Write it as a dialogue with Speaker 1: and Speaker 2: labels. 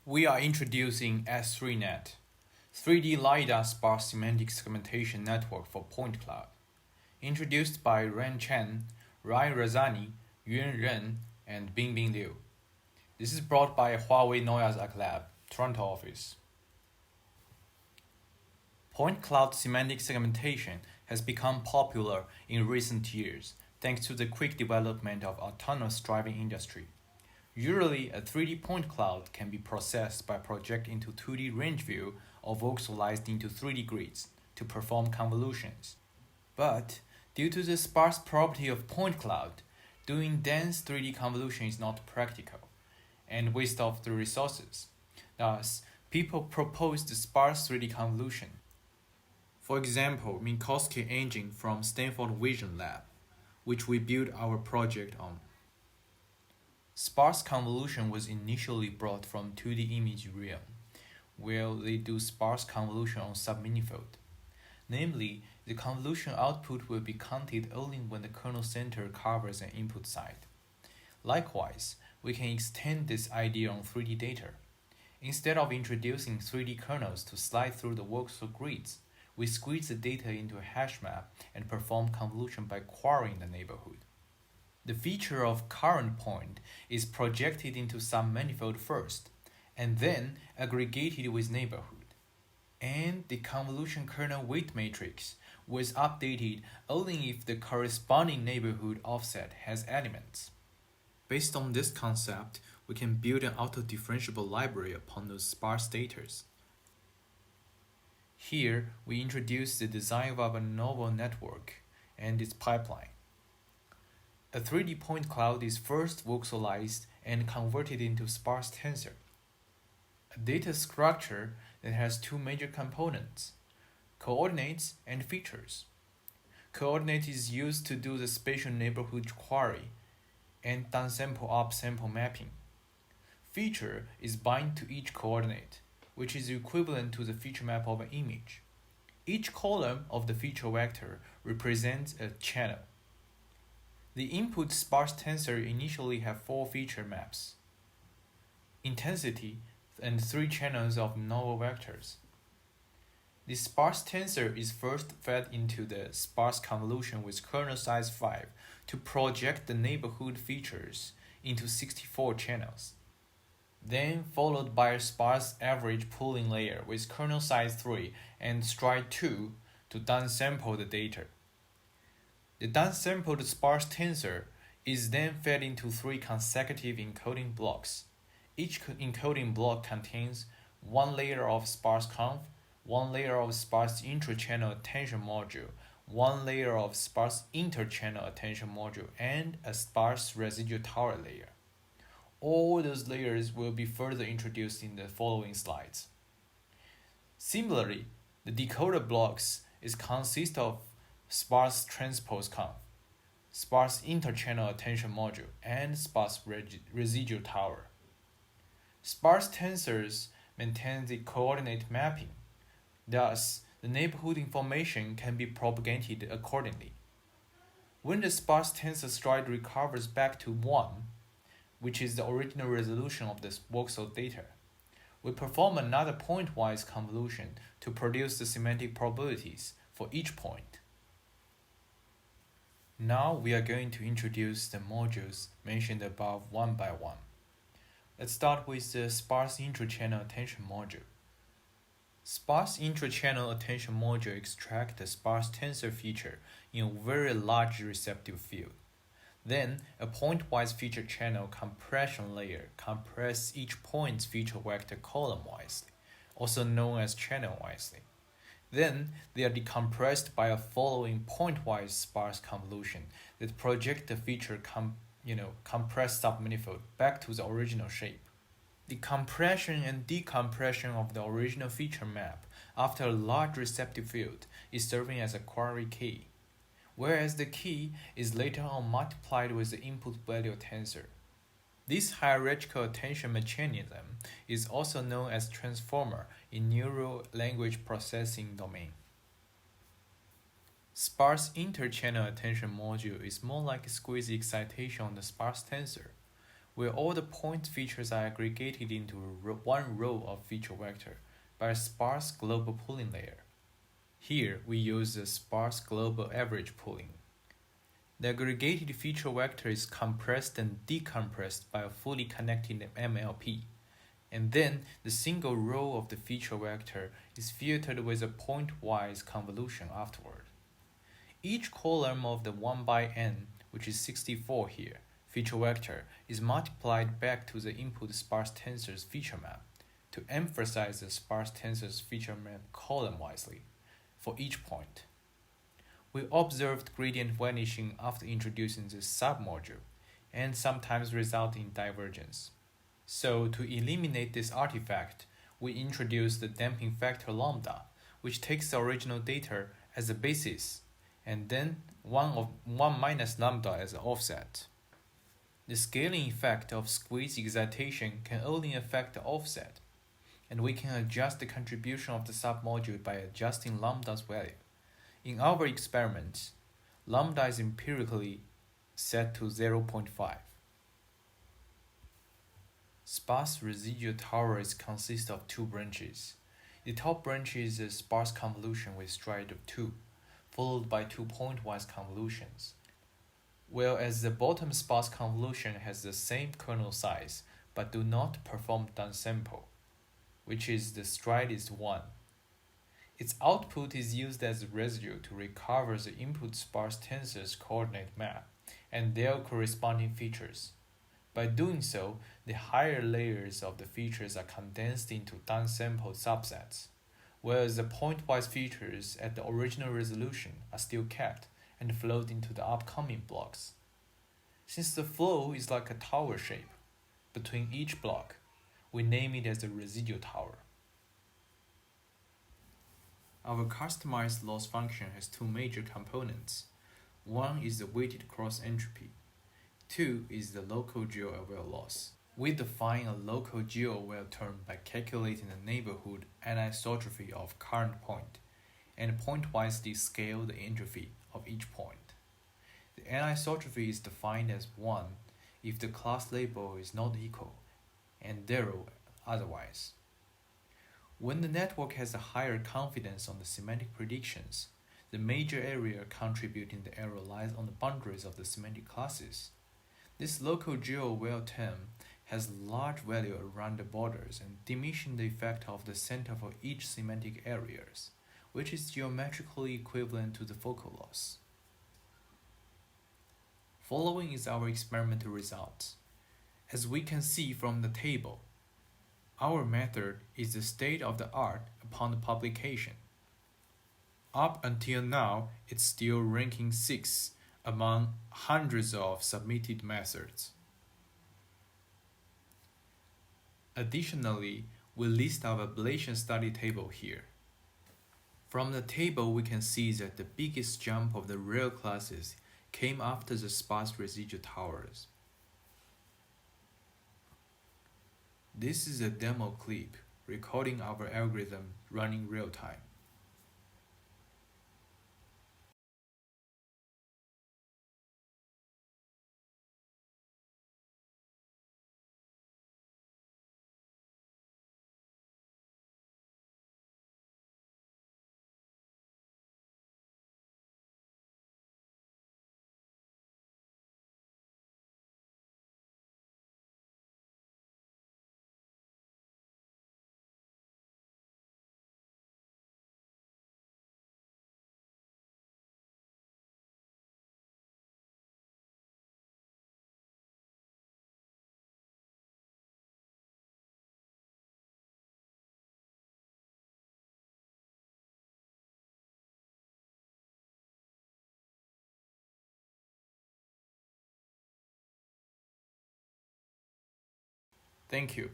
Speaker 1: We are introducing S3Net, 3D LiDAR Sparse Semantic Segmentation Network for point cloud. Introduced by Ren Chen, Rai Razani, Yun Ren, and Bingbing Liu. This is brought by Huawei Noyazak Lab, Toronto office. Point cloud semantic segmentation has become popular in recent years thanks to the quick development of autonomous driving industry. Usually, a 3D point cloud can be processed by project into 2D range view or voxelized into 3D grids to perform convolutions. But due to the sparse property of point cloud, doing dense 3D convolution is not practical and waste of the resources. Thus, people proposed the sparse 3D convolution. For example, Minkowski engine from Stanford Vision Lab, which we built our project on. Sparse convolution was initially brought from 2D image realm, where they do sparse convolution on submanifold. Namely, the convolution output will be counted only when the kernel center covers an input side. Likewise, we can extend this idea on 3D data. Instead of introducing 3D kernels to slide through the voxel grids, we squeeze the data into a hash map and perform convolution by querying the neighborhood. The feature of current point is projected into submanifold first, and then aggregated with neighborhood. And the convolution kernel weight matrix was updated only if the corresponding neighborhood offset has elements. Based on this concept, we can build an auto-differentiable library upon those sparse datas. Here, we introduce the design of a novel network and its pipeline. A 3D point cloud is first voxelized and converted into sparse tensor. A data structure that has two major components, coordinates and features. Coordinate is used to do the spatial neighborhood query and downsample upsample mapping. Feature is bind to each coordinate, which is equivalent to the feature map of an image. Each column of the feature vector represents a channel. The input sparse tensor initially have 4 feature maps, intensity, and 3 channels of novel vectors. The sparse tensor is first fed into the sparse convolution with kernel size 5 to project the neighborhood features into 64 channels. Then followed by a sparse average pooling layer with kernel size 3 and stride 2 to downsample the data. The downsampled sparse tensor is then fed into 3 consecutive encoding blocks. Each encoding block contains 1 layer of sparse conv, 1 layer of sparse intra-channel attention module, 1 layer of sparse inter-channel attention module, and a sparse residual tower layer. All those layers will be further introduced in the following slides. Similarly, the decoder blocks consist of sparse transpose conv, sparse interchannel attention module, and sparse residual tower. Sparse tensors maintain the coordinate mapping. Thus, the neighborhood information can be propagated accordingly. When the sparse tensor stride recovers back to 1, which is the original resolution of the voxel data, we perform another point-wise convolution to produce the semantic probabilities for each point. Now we are going to introduce the modules mentioned above one by one. Let's start with the sparse intra-channel attention module. Sparse intra-channel attention module extracts the sparse tensor feature in a very large receptive field. Then, a point-wise feature channel compression layer compresses each point's feature vector column-wisely, also known as channel-wisely. Then, they are decompressed by a following point-wise sparse convolution that project the feature compressed submanifold back to the original shape. The compression and decompression of the original feature map after a large receptive field is serving as a query key, whereas the key is later on multiplied with the input value tensor. This hierarchical attention mechanism is also known as transformer in neural language processing domain. Sparse interchannel attention module is more like a squeeze excitation on the sparse tensor, where all the point features are aggregated into one row of feature vector by a sparse global pooling layer. Here, we use the sparse global average pooling. The aggregated feature vector is compressed and decompressed by a fully connected MLP, and then the single row of the feature vector is filtered with a pointwise convolution afterward. Each column of the 1 by n, which is 64 here, feature vector is multiplied back to the input sparse tensor's feature map to emphasize the sparse tensor's feature map column-wisely for each point. We observed gradient vanishing after introducing this submodule, and sometimes result in divergence. So to eliminate this artifact, we introduce the damping factor lambda, which takes the original data as a basis, and then 1 minus lambda as an offset. The scaling effect of squeeze excitation can only affect the offset, and we can adjust the contribution of the submodule by adjusting lambda's value. In our experiments, lambda is empirically set to 0.5. Sparse residual towers consist of two branches. The top branch is a sparse convolution with stride of 2, followed by two pointwise convolutions, whereas the bottom sparse convolution has the same kernel size but do not perform downsample, which is the stride is 1. Its output is used as a residue to recover the input sparse tensor's coordinate map and their corresponding features. By doing so, the higher layers of the features are condensed into downsampled subsets, whereas the pointwise features at the original resolution are still kept and flowed into the upcoming blocks. Since the flow is like a tower shape between each block, we name it as a residual tower. Our customized loss function has two major components. One is the weighted cross entropy. Two is the local geo-aware loss. We define a local geo-aware term by calculating the neighborhood anisotropy of current point and pointwisely scale the entropy of each point. The anisotropy is defined as 1 if the class label is not equal and 0 otherwise. When the network has a higher confidence on the semantic predictions, the major area contributing the error lies on the boundaries of the semantic classes. This local geo-aware term has large value around the borders and diminishing the effect of the center for each semantic areas, which is geometrically equivalent to the focal loss. Following is our experimental results. As we can see from the table, our method is the state of the art upon the publication. Up until now, it's still ranking 6 among hundreds of submitted methods. Additionally, we list our ablation study table here. From the table, we can see that the biggest jump of the real classes came after the sparse residual towers. This is a demo clip recording our algorithm running real time. Thank you.